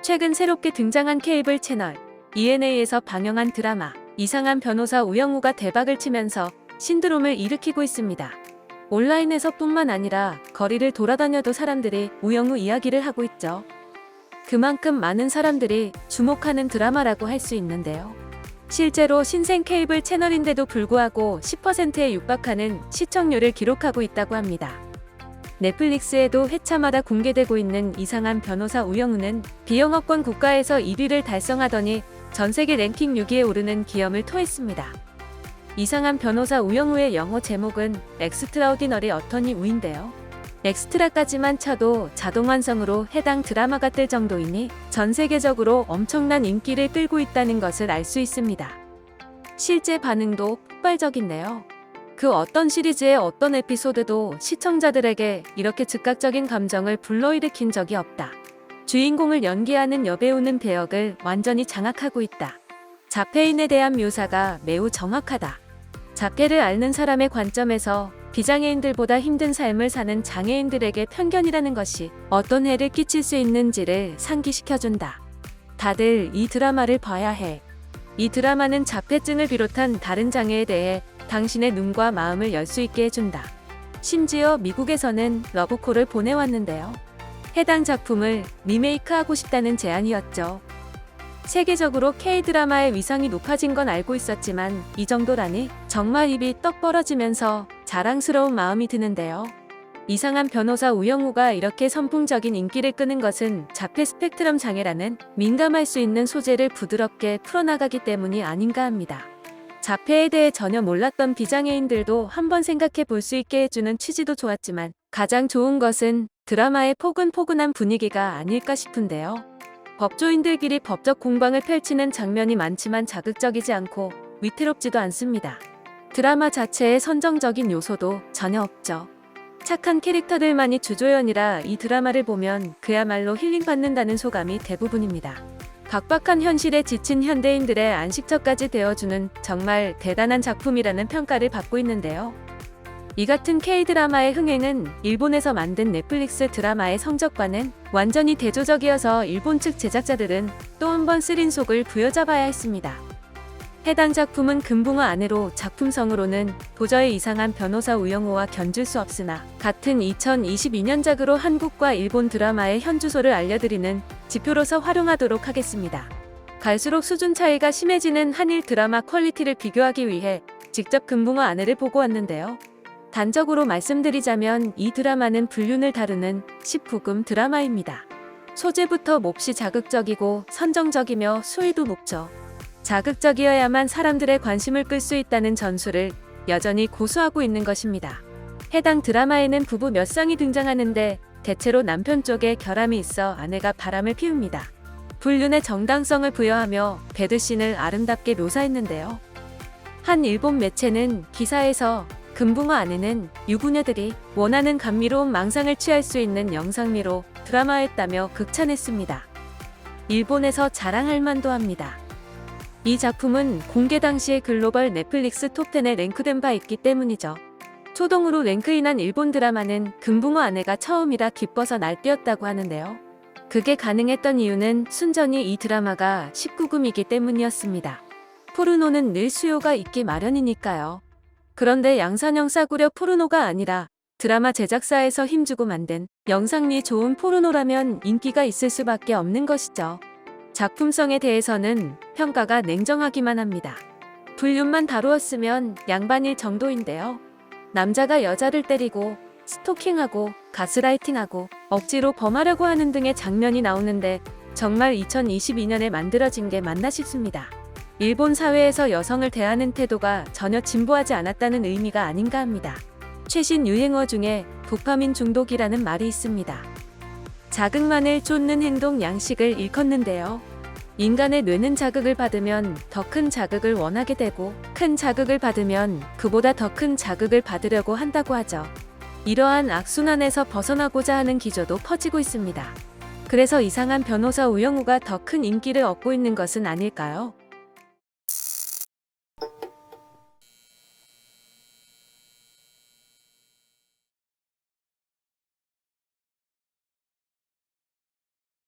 최근 새롭게 등장한 케이블 채널 ENA에서 방영한 드라마 이상한 변호사 우영우가 대박을 치면서 신드롬을 일으키고 있습니다. 온라인에서뿐만 아니라 거리를 돌아다녀도 사람들이 우영우 이야기를 하고 있죠. 그만큼 많은 사람들이 주목하는 드라마라고 할 수 있는데요. 실제로 신생 케이블 채널인데도 불구하고 10%에 육박하는 시청률을 기록하고 있다고 합니다. 넷플릭스에도 회차마다 공개되고 있는 이상한 변호사 우영우는 비영어권 국가에서 1위를 달성하더니 전세계 랭킹 6위에 오르는 기염을 토했습니다. 이상한 변호사 우영우의 영어 제목은 엑스트라오디너리 어터니 우인데요. 엑스트라까지만 쳐도 자동 완성으로 해당 드라마가 뜰 정도이니 전 세계적으로 엄청난 인기를 끌고 있다는 것을 알 수 있습니다. 실제 반응도 폭발적인데요. 그 어떤 시리즈의 어떤 에피소드도 시청자들에게 이렇게 즉각적인 감정을 불러일으킨 적이 없다. 주인공을 연기하는 여배우는 배역을 완전히 장악하고 있다. 자폐인에 대한 묘사가 매우 정확하다. 자폐를 앓는 사람의 관점에서 비장애인들보다 힘든 삶을 사는 장애인들에게 편견이라는 것이 어떤 해를 끼칠 수 있는지를 상기시켜준다. 다들 이 드라마를 봐야 해. 이 드라마는 자폐증을 비롯한 다른 장애에 대해 당신의 눈과 마음을 열 수 있게 해준다. 심지어 미국에서는 러브콜을 보내왔는데요. 해당 작품을 리메이크하고 싶다는 제안이었죠. 세계적으로 K-드라마의 위상이 높아진 건 알고 있었지만 이 정도라니 정말 입이 떡 벌어지면서 자랑스러운 마음이 드는데요. 이상한 변호사 우영우가 이렇게 선풍적인 인기를 끄는 것은 자폐 스펙트럼 장애라는 민감할 수 있는 소재를 부드럽게 풀어나가기 때문이 아닌가 합니다. 자폐에 대해 전혀 몰랐던 비장애인들도 한번 생각해 볼 수 있게 해주는 취지도 좋았지만 가장 좋은 것은 드라마의 포근포근한 분위기가 아닐까 싶은데요. 법조인들끼리 법적 공방을 펼치는 장면이 많지만 자극적이지 않고 위태롭지도 않습니다. 드라마 자체에 선정적인 요소도 전혀 없죠. 착한 캐릭터들만이 주조연이라 이 드라마를 보면 그야말로 힐링받는다는 소감이 대부분입니다. 각박한 현실에 지친 현대인들의 안식처까지 되어주는 정말 대단한 작품이라는 평가를 받고 있는데요. 이 같은 K-드라마의 흥행은 일본에서 만든 넷플릭스 드라마의 성적과는 완전히 대조적이어서 일본 측 제작자들은 또 한 번 쓰린 속을 부여잡아야 했습니다. 해당 작품은 금붕어 아내로 작품성으로는 도저히 이상한 변호사 우영우와 견줄 수 없으나 같은 2022년작으로 한국과 일본 드라마의 현주소를 알려드리는 지표로서 활용하도록 하겠습니다. 갈수록 수준 차이가 심해지는 한일 드라마 퀄리티를 비교하기 위해 직접 금붕어 아내를 보고 왔는데요. 단적으로 말씀드리자면 이 드라마는 불륜을 다루는 19금 드라마입니다. 소재부터 몹시 자극적이고 선정적이며 수위도 높죠. 자극적이어야만 사람들의 관심을 끌 수 있다는 전술을 여전히 고수하고 있는 것입니다. 해당 드라마에는 부부 몇 쌍이 등장하는데 대체로 남편 쪽에 결함이 있어 아내가 바람을 피웁니다. 불륜의 정당성을 부여하며 배드씬을 아름답게 묘사했는데요. 한 일본 매체는 기사에서 금붕어 아내는 유부녀들이 원하는 감미로운 망상을 취할 수 있는 영상미로 드라마였다며 극찬했습니다. 일본에서 자랑할 만도 합니다. 이 작품은 공개 당시에 글로벌 넷플릭스 톱10에 랭크된 바 있기 때문이죠. 초동으로 랭크인한 일본 드라마는 금붕어 아내가 처음이라 기뻐서 날뛰었다고 하는데요. 그게 가능했던 이유는 순전히 이 드라마가 19금이기 때문이었습니다. 포르노는 늘 수요가 있기 마련이니까요. 그런데 양산형 싸구려 포르노가 아니라 드라마 제작사에서 힘주고 만든 영상미 좋은 포르노라면 인기가 있을 수밖에 없는 것이죠. 작품성에 대해서는 평가가 냉정하기만 합니다. 불륜만 다루었으면 양반일 정도인데요. 남자가 여자를 때리고 스토킹하고 가스라이팅하고 억지로 범하려고 하는 등의 장면이 나오는데 정말 2022년에 만들어진 게 맞나 싶습니다. 일본 사회에서 여성을 대하는 태도가 전혀 진보하지 않았다는 의미가 아닌가 합니다. 최신 유행어 중에 도파민 중독이라는 말이 있습니다. 자극만을 쫓는 행동 양식을 일컫는데요. 인간의 뇌는 자극을 받으면 더 큰 자극을 원하게 되고 큰 자극을 받으면 그보다 더 큰 자극을 받으려고 한다고 하죠. 이러한 악순환에서 벗어나고자 하는 기조도 퍼지고 있습니다. 그래서 이상한 변호사 우영우가 더 큰 인기를 얻고 있는 것은 아닐까요?